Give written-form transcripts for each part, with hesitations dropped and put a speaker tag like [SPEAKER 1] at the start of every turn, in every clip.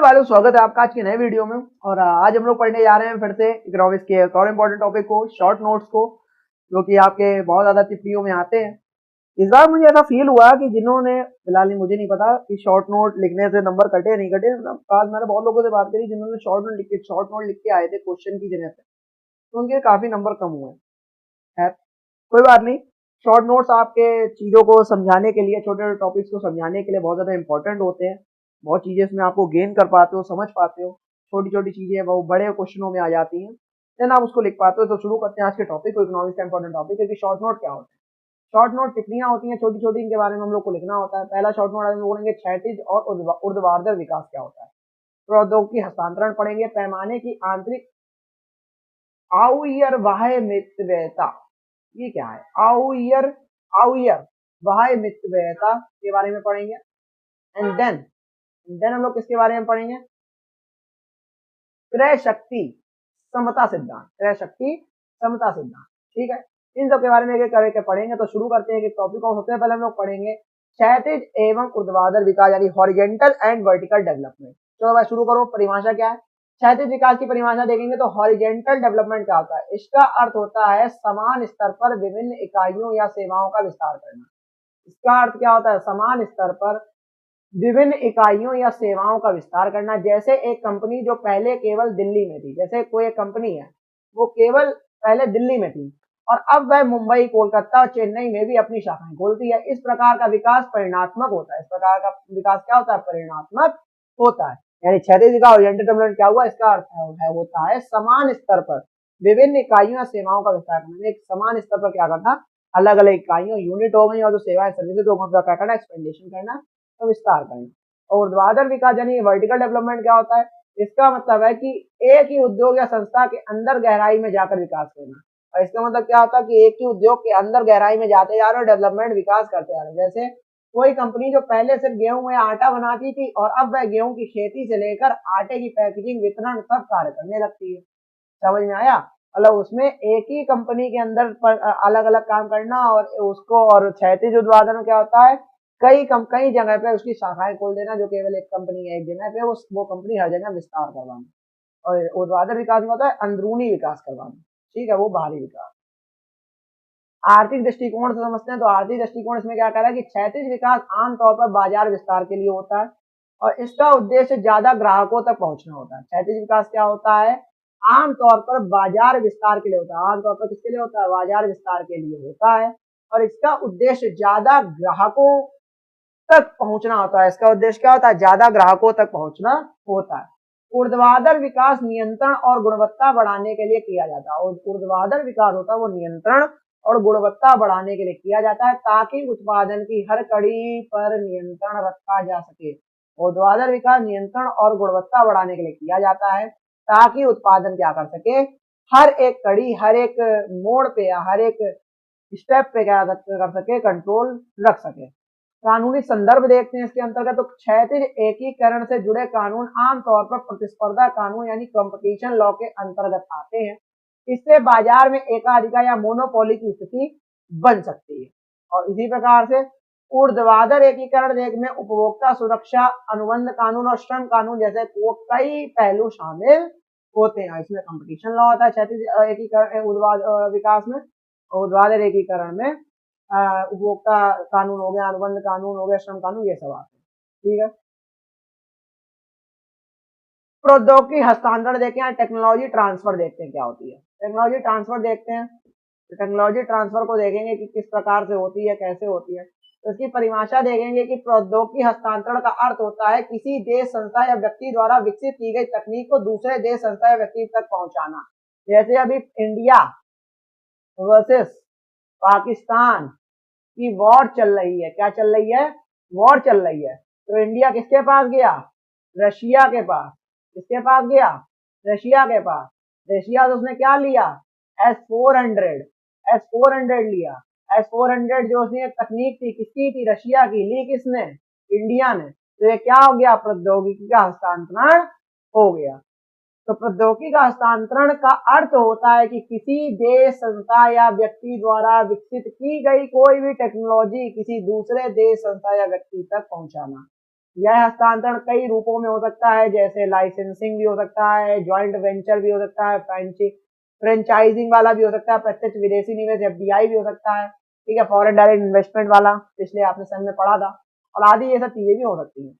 [SPEAKER 1] वालों, स्वागत है आपका आज के नए वीडियो में। और आज हम लोग पढ़ने जा रहे हैं फिर से इकोनॉमिक्स के एक और इम्पोर्टेंट टॉपिक को, शॉर्ट नोट्स को, जो कि आपके बहुत ज्यादा टिप्पणियों में आते हैं। इस बार मुझे ऐसा फील हुआ कि जिन्होंने, फिलहाल मुझे नहीं पता कि शॉर्ट नोट लिखने से नंबर कटे या नहीं कटे, आज मैंने बहुत लोगों से बात करी जिन्होंने शॉर्ट नोट लिख के आए थे क्वेश्चन की जगह पे, तो उनके काफी नंबर कम हुए। खैर, कोई बात नहीं। शॉर्ट नोट्स आपके चीज़ों को समझाने के लिए, छोटे छोटे टॉपिक्स को समझाने के लिए बहुत ज़्यादा इंपॉर्टेंट होते हैं। बहुत चीज़ें इसमें आपको गेन कर पाते हो, समझ पाते हो। छोटी छोटी चीज़ें वो बड़े क्वेश्चनों में आ जाती हैं, देन आप उसको लिख पाते हो। तो शुरू करते हैं आज के टॉपिक को। इकोनॉमिक्स का इंपॉर्टेंट टॉपिक है कि शॉर्ट नोट क्या होता है। शॉर्ट नोट टिप्पणियां होती हैं छोटी छोटी, इनके बारे में हम लोग को लिखना होता है। पहला शॉर्ट नोट हम लोग बोलेंगे क्षैतिज और ऊर्ध्वाधर विकास क्या होता है। प्रौद्योगिकी हस्तांतरण पढ़ेंगे, पैमाने की आंतरिक आउयर बाह्य मितव्ययता, ये क्या है? आउयर आउयर बाह्य मितव्ययता के बारे में पढ़ेंगे। एंड देन हम लोग किसके बारे में पढ़ेंगे? क्रय शक्ति समता सिद्धांत, क्रय शक्ति समता सिद्धांत। ठीक है, इन सब के बारे में एक करके पढ़ेंगे। तो शुरू करते हैं कि टॉपिक को। सबसे पहले हम लोग पढ़ेंगे क्षैतिज एवं ऊर्ध्वाधर विकास, यानी हॉरिजेंटल एंड वर्टिकल डेवलपमेंट। चलो भाई शुरू करो। परिभाषा क्या है? क्षैतिज विकास की परिभाषा देखेंगे तो हॉरिजेंटल डेवलपमेंट क्या होता है? इसका अर्थ होता है समान स्तर पर विभिन्न इकाइयों या सेवाओं का विस्तार करना। इसका अर्थ क्या होता है? समान स्तर पर विभिन्न इकाइयों या सेवाओं का विस्तार करना। जैसे एक कंपनी जो पहले केवल दिल्ली में थी, जैसे कोई एक कंपनी है वो केवल पहले दिल्ली में थी और अब वह मुंबई, कोलकाता और चेन्नई में भी अपनी शाखाएं खोलती है। इस प्रकार का विकास परिणात्मक होता है। इस प्रकार का विकास क्या होता है? परिणात्मक होता है। यानी क्षैतिज विकास, ओरिएंटेड डेवलपमेंट क्या हुआ? इसका अर्थ होता है समान स्तर पर विभिन्न इकाइयों या सेवाओं का विस्तार करना। एक समान स्तर पर क्या करना? अलग अलग इकाइयों, यूनिट हो गई, और जो सेवाएं सर्विसेज हो गई, क्या करना? एक्सपेंडेशन करना, तो विस्तार करना। और ऊर्ध्वाधर विकास यानी वर्टिकल डेवलपमेंट क्या होता है? इसका मतलब है कि एक ही उद्योग या संस्था के अंदर गहराई में जाकर विकास करना। और इसका मतलब क्या होता है कि एक ही उद्योग के अंदर गहराई में जाते जा रहे हो, डेवलपमेंट विकास करते जा रहे हो। जैसे कोई कंपनी जो पहले सिर्फ गेहूं या आटा बनाती थी और अब वह गेहूं की खेती से लेकर आटे की पैकेजिंग, वितरण सब कार्य करने लगती है। समझ में आया? मतलब उसमें एक ही कंपनी के अंदर अलग अलग काम करना, और उसको, और क्षैतिज ऊर्ध्वाधर में क्या होता है? कई जगह पे उसकी शाखाएं खोल देना। जो केवल एक कंपनी है एक जगह पे, वो कंपनी हर जगह विस्तार करवाना। और ऊर्ध्वाधर विकास में होता है अंदरूनी विकास करवाना। ठीक है, वो बाहरी विकास। आर्थिक दृष्टिकोण से समझते हैं तो आर्थिक दृष्टिकोण इसमें क्या कह रहा है कि क्षैतिज विकास आमतौर पर बाजार विस्तार के लिए होता है और इसका उद्देश्य ज्यादा ग्राहकों तक पहुंचना होता है। क्षैतिज विकास क्या होता है? आमतौर पर बाजार विस्तार के लिए होता है। आमतौर पर किसके लिए होता है? बाजार विस्तार के लिए होता है और इसका उद्देश्य ज्यादा ग्राहकों तक पहुंचना होता है। इसका उद्देश्य क्या होता है? ज्यादा ग्राहकों तक पहुंचना होता है। ऊर्ध्वाधर विकास नियंत्रण और गुणवत्ता बढ़ाने के लिए किया जाता है। और ऊर्ध्वाधर विकास होता है वो नियंत्रण और गुणवत्ता बढ़ाने के लिए किया जाता है, ताकि उत्पादन की हर कड़ी पर नियंत्रण रखा जा सके। ऊर्ध्वाधर विकास नियंत्रण और गुणवत्ता बढ़ाने के लिए किया जाता है, ताकि उत्पादन क्या कर सके? हर एक कड़ी, हर एक मोड़ पे या हर एक स्टेप पे क्या कर सके? कंट्रोल रख सके। कानूनी संदर्भ देखते हैं इसके अंतर्गत। तो क्षैतिज एकीकरण से जुड़े कानून आमतौर पर प्रतिस्पर्धा कानून यानी कंपटीशन लॉ के अंतर्गत आते हैं। इससे बाजार में एकाधिकार या मोनोपोली की स्थिति बन सकती है। और इसी प्रकार से ऊर्ध्वाधर एकीकरण देख में उपभोक्ता सुरक्षा, अनुबंध कानून और श्रम कानून जैसे कई पहलू शामिल होते हैं। इसमें कंपटीशन लॉ होता है क्षैतिज एकीकरण विकास में। ऊर्ध्वाधर एकीकरण में उपभोक्ता कानून हो गया, अनुबंध कानून हो गया, श्रम कानून, ये सब आते हैं। ठीक है, प्रौद्योगिकी हस्तांतरण देखते हैं, टेक्नोलॉजी ट्रांसफर देखते हैं क्या होती है। टेक्नोलॉजी ट्रांसफर देखते हैं। तो टेक्नोलॉजी ट्रांसफर को देखेंगे कि किस प्रकार से होती है, कैसे होती है। तो इसकी परिभाषा देखेंगे कि प्रौद्योगिकी हस्तांतरण का अर्थ होता है किसी देश, संस्था या व्यक्ति द्वारा विकसित की गई तकनीक को दूसरे देश, संस्था या व्यक्ति तक पहुंचाना। जैसे अभी इंडिया वर्सेस पाकिस्तान की वॉर चल रही है। क्या चल रही है? वॉर चल रही है। तो इंडिया किसके पास गया? रशिया के पास। किसके पास गया? रशिया के पास। रशिया से उसने क्या लिया? S-400 लिया। S-400 जो उसने तकनीक थी, किसकी थी? रशिया की। ली किसने? इंडिया ने। तो ये क्या हो गया? प्रौद्योगिकी का हस्तांतरण हो गया। तो प्रौद्योगिकी का हस्तांतरण का अर्थ होता है कि किसी देश, संस्था या व्यक्ति द्वारा विकसित की गई कोई भी टेक्नोलॉजी किसी दूसरे देश, संस्था या व्यक्ति तक पहुंचाना। यह हस्तांतरण कई रूपों में हो सकता है, जैसे लाइसेंसिंग भी हो सकता है, ज्वाइंट वेंचर भी हो सकता है, फ्रेंचाइजिंग वाला भी हो सकता है, प्रत्यक्ष विदेशी निवेश एफडीआई भी हो सकता है, ठीक है, फॉरेन डायरेक्ट इन्वेस्टमेंट वाला, पिछले आपने सन में पढ़ा था, और आदि ये सब चीजें भी हो सकती हैं।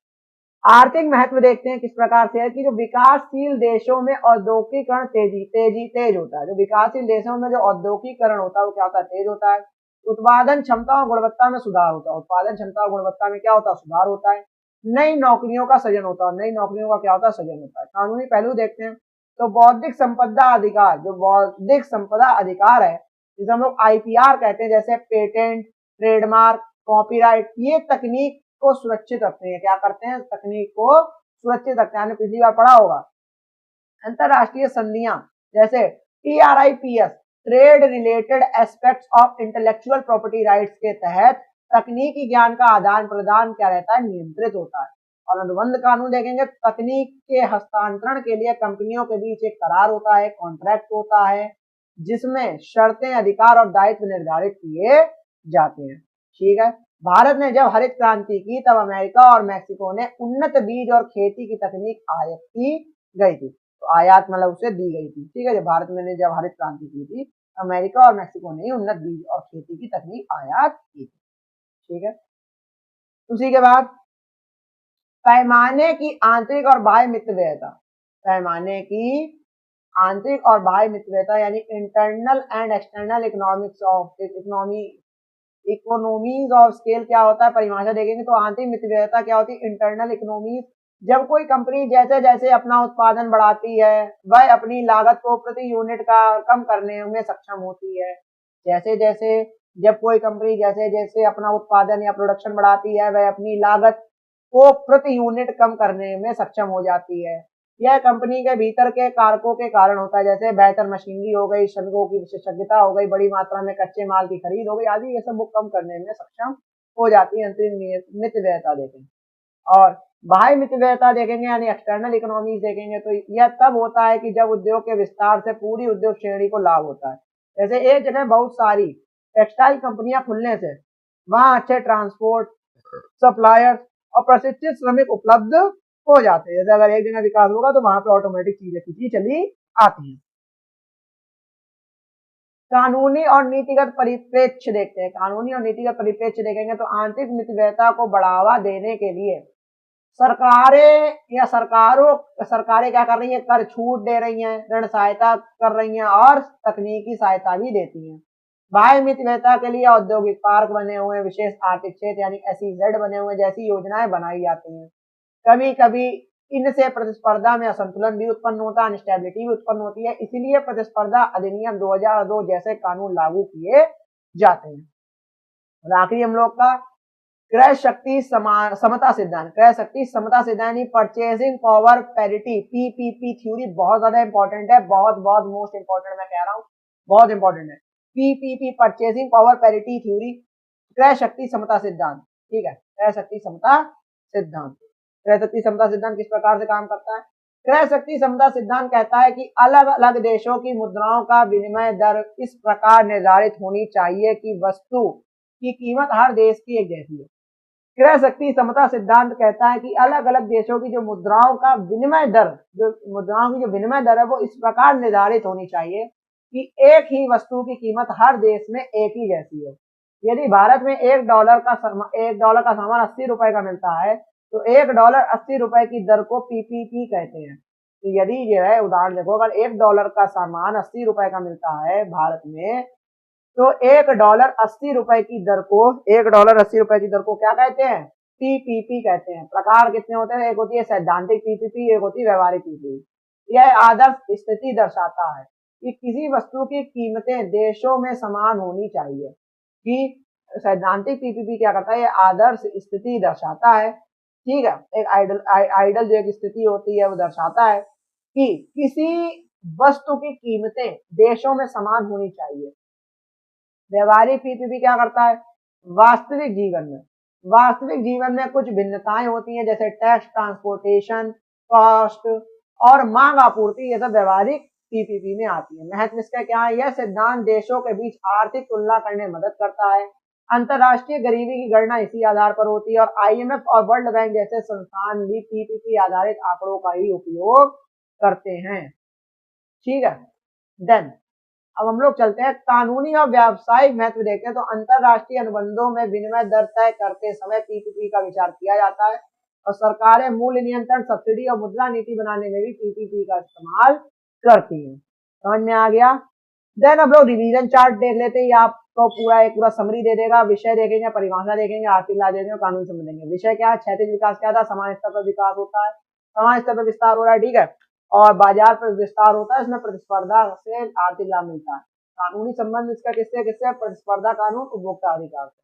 [SPEAKER 1] आर्थिक महत्व देखते हैं किस प्रकार से है कि जो विकासशील देशों में औद्योगिकरण तेज होता है। जो विकासशील देशों में जो औद्योगिकरण होता है वो क्या होता है, तेज होता है। उत्पादन क्षमता और गुणवत्ता में सुधार होता है। उत्पादन क्षमता और गुणवत्ता में क्या होता है, सुधार होता है। नई नौकरियों का सृजन होता है। नई नौकरियों का क्या होता है, सृजन होता है। कानूनी पहलू देखते हैं तो बौद्धिक संपदा अधिकार, जो बौद्धिक संपदा अधिकार है जिसे हम लोग आईपीआर कहते हैं, जैसे पेटेंट, ट्रेडमार्क, कॉपीराइट, ये तकनीक को सुरक्षित रखते हैं। क्या करते हैं, तकनीक को सुरक्षित रखते हैं। आपने पिछली बार पढ़ा होगा अंतरराष्ट्रीय संधियां जैसे TRIPS, trade related aspects of intellectual property rights के तहत तकनीकी ज्ञान का आदान प्रदान क्या रहता है, नियंत्रित होता है। और अनुबंध कानून देखेंगे, तकनीक के हस्तांतरण के लिए कंपनियों के बीच एक करार होता है, कॉन्ट्रैक्ट होता है, जिसमें शर्तें, अधिकार और दायित्व निर्धारित किए जाते हैं। ठीक है। भारत ने जब हरित क्रांति की तब अमेरिका और मैक्सिको ने उन्नत बीज और खेती की तकनीक आयात की गई थी। तो आयात मतलब उसे दी गई थी। ठीक है। जब भारत में जब हरित क्रांति की थी, अमेरिका और मैक्सिको ने उन्नत बीज और खेती की तकनीक आयात की थी। ठीक है। उसी के बाद पैमाने की आंतरिक और बाह्य मितव्ययता, पैमाने की आंतरिक और बाह्य मितव्ययता यानी internal and external economies of scale क्या होता है, परिभाषा देखेंगे तो आंतरिक मितव्ययता क्या होती है, इंटरनल इकोनॉमीज, जब कोई कंपनी जैसे जैसे अपना उत्पादन बढ़ाती है वह अपनी लागत को प्रति यूनिट का कम करने में सक्षम होती है। जैसे जैसे जब कोई कंपनी जैसे जैसे अपना उत्पादन या प्रोडक्शन बढ़ाती है वह अपनी लागत को प्रति यूनिट कम करने में सक्षम हो जाती है। यह कंपनी के भीतर के कारकों के कारण होता है, जैसे बेहतर मशीनरी हो गई, श्रमिकों की विशेषज्ञता हो गई, बड़ी मात्रा में कच्चे माल की खरीद हो गई आदि, ये सब वो कम करने में सक्षम हो जाती है। अंतरिम मितव्ययता देखेंगे। और बाह्य मितव्ययता देखेंगे यानी एक्सटर्नल इकोनॉमीज देखेंगे तो यह तब होता है कि जब उद्योग के विस्तार से पूरी उद्योग श्रेणी को लाभ होता है। जैसे एक जगह बहुत सारी टेक्सटाइल कंपनियां खुलने से वहां अच्छे ट्रांसपोर्ट, सप्लायर और प्रशिक्षित श्रमिक उपलब्ध हो जाते हैं। जैसे अगर एक जगह विकास होगा तो वहां पे ऑटोमेटिक चीजें खींची चली आती हैं। कानूनी और नीतिगत परिप्रेक्ष्य देखते हैं। कानूनी और नीतिगत परिप्रेक्ष्य देखेंगे तो आंतरिक मितव्ययता को बढ़ावा देने के लिए सरकारें क्या कर रही हैं, कर छूट दे रही हैं, ऋण सहायता कर रही हैं और तकनीकी सहायता भी देती हैं। बाह्य मितव्ययता के लिए औद्योगिक पार्क बने हुए, विशेष आर्थिक क्षेत्र यानी SEZ बने हुए जैसी योजनाएं बनाई जाती हैं। कभी कभी इनसे प्रतिस्पर्धा में असंतुलन भी उत्पन्न होता है, अनस्टेबिलिटी भी उत्पन्न होती है, इसलिए प्रतिस्पर्धा अधिनियम 2002 जैसे कानून लागू किए जाते हैं। और आखिरी हम लोग का क्रय शक्ति समता सिद्धांत, क्रय शक्ति समता सिद्धांत purchasing power parity, PPP theory बहुत ज्यादा इंपॉर्टेंट है, बहुत बहुत मोस्ट इंपॉर्टेंट मैं कह रहा हूँ, बहुत इंपॉर्टेंट है। PPP purchasing power parity theory, क्रय शक्ति समता सिद्धांत। ठीक है, क्रय शक्ति समता सिद्धांत। क्रय शक्ति समता सिद्धांत किस प्रकार से काम करता है? क्रय शक्ति समता सिद्धांत कहता है कि अलग अलग देशों की मुद्राओं का विनिमय दर इस प्रकार निर्धारित होनी चाहिए कि वस्तु की कीमत हर देश की एक जैसी हो। क्रय शक्ति समता सिद्धांत कहता है कि अलग अलग देशों की जो मुद्राओं का विनिमय दर, जो मुद्राओं की जो विनिमय दर है वो इस प्रकार निर्धारित होनी चाहिए कि एक ही वस्तु की कीमत हर देश में एक ही जैसी हो। यदि भारत में $1 का सामान 80 रुपए का मिलता है तो $1 80 रुपए की दर को PPP कहते हैं। तो यदि जो है उदाहरण देखो, अगर $1 का सामान 80 रुपए का मिलता है भारत में तो $1 80 रुपए की दर को $1 80 रुपए की दर को क्या कहते हैं? PPP कहते हैं। प्रकार कितने होते हैं? एक होती है सैद्धांतिक PPP, एक होती है व्यवहारिक PPP। यह आदर्श स्थिति दर्शाता है कि किसी वस्तु की कीमतें देशों में समान होनी चाहिए। कि सैद्धांतिक PPP क्या करता है? यह आदर्श स्थिति दर्शाता है। ठीक है, एक आइडल जो एक स्थिति होती है वो दर्शाता है कि किसी वस्तु की कीमतें देशों में समान होनी चाहिए। व्यवहारिक PPP क्या करता है? वास्तविक जीवन में कुछ भिन्नताएं होती हैं, जैसे टैक्स, ट्रांसपोर्टेशन कॉस्ट और मांग आपूर्ति, ये सब व्यवहारिक PPP में आती है। महत्व इसका क्या है? यह सिद्धांत देशों के बीच आर्थिक तुलना करने में मदद करता है। अंतरराष्ट्रीय गरीबी की गणना इसी आधार पर होती है और IMF और वर्ल्ड बैंक जैसे संस्थान भी PPP आधारित आंकड़ों का ही उपयोग करते हैं। ठीक है, देन अब हम लोग चलते हैं कानूनी और व्यावसायिक महत्व देखते हैं। तो अंतरराष्ट्रीय अनुबंधों में विनिमय दर तय करते समय PPP का विचार किया जाता है और सरकारें मूल्य नियंत्रण, सब्सिडी और मुद्रा नीति बनाने में भी PPP का इस्तेमाल करती हैं। समझ में आ गया? देन हम लोग रिवीजन चार्ट देख लेते हैं। आपको पूरा समरी दे देगा, विषय देखेंगे, परिभाषा देखेंगे, आर्थिक लाभ देखेंगे, कानून समझेंगे। विषय क्या है? क्षैतिज विकास क्या था? समाज स्तर पर विकास होता है, समाज स्तर पर विस्तार हो रहा है, ठीक है, और बाजार पर विस्तार होता है, इसमें प्रतिस्पर्धा से आर्थिक लाभ मिलता है। कानूनी संबंध इसका किससे किससे? प्रतिस्पर्धा कानून, उपभोक्ता अधिकार से।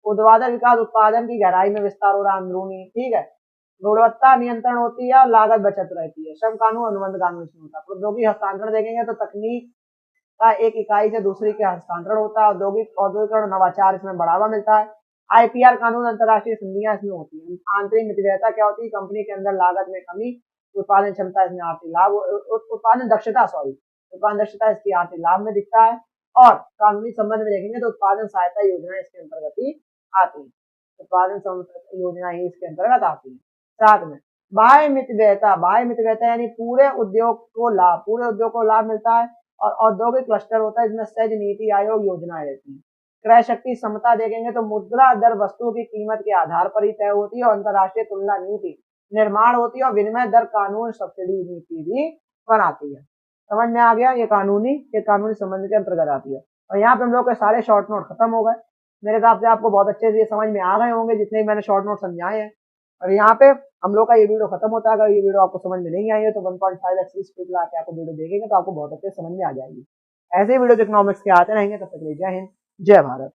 [SPEAKER 1] ऊर्ध्वाधर विकास, उत्पादन की गहराई में विस्तार हो रहा है, अंदरूनी, ठीक है। गुणवत्ता नियंत्रण होती है और लागत बचत रहती है। श्रम कानून, अनुबंध कानून इसमें होता है। प्रौद्योगिकी हस्तांतरण देखेंगे तो तकनीक का एक इकाई से दूसरी के हस्तांतरण होता है। औद्योगिकरण, नवाचार, इसमें बढ़ावा मिलता है। IPR कानून, अंतरराष्ट्रीय संधियां इसमें होती है। आंतरिक मितव्ययता क्या होती है? कंपनी के अंदर लागत में कमी, उत्पादन क्षमता, इसमें आर्थिक लाभ, उत्पादन दक्षता इसकी आर्थिक लाभ में दिखता है। और कानूनी संबंध में देखेंगे तो उत्पादन सहायता योजना इसके अंतर्गत ही आती है। उत्पादन योजना ही इसके अंतर्गत आती है। साथ में बाह्य मितव्ययता यानी पूरे उद्योग को लाभ मिलता है। और औद्योगिक क्लस्टर होता है, इसमें सहज नीति आयोग योजनाएं रहती है। क्रय शक्ति समता देखेंगे तो मुद्रा दर वस्तुओं की कीमत के आधार पर ही तय होती है और अंतरराष्ट्रीय तुलना नीति निर्माण होती है और विनिमय दर कानून, सब्सिडी नीति भी बनाती है। समझ में आ गया? ये कानूनी संबंध के अंतर्गत आती है। और यहाँ पे हम लोग के सारे शॉर्ट नोट खत्म हो गए। मेरे हिसाब से आपको बहुत अच्छे से समझ में आ गए होंगे जितने मैंने शॉर्ट नोट समझाए हैं। और यहाँ पे हम लोग का ये वीडियो खत्म होता है। अगर ये वीडियो आपको समझ में नहीं आई है तो 1.5x स्पीड ला के आपको वीडियो देखेंगे तो आपको बहुत अच्छे समझ में आ जाएगी। ऐसे वीडियो इकोनॉमिक्स के आते रहेंगे। तब तक के लिए जय हिंद, जय भारत।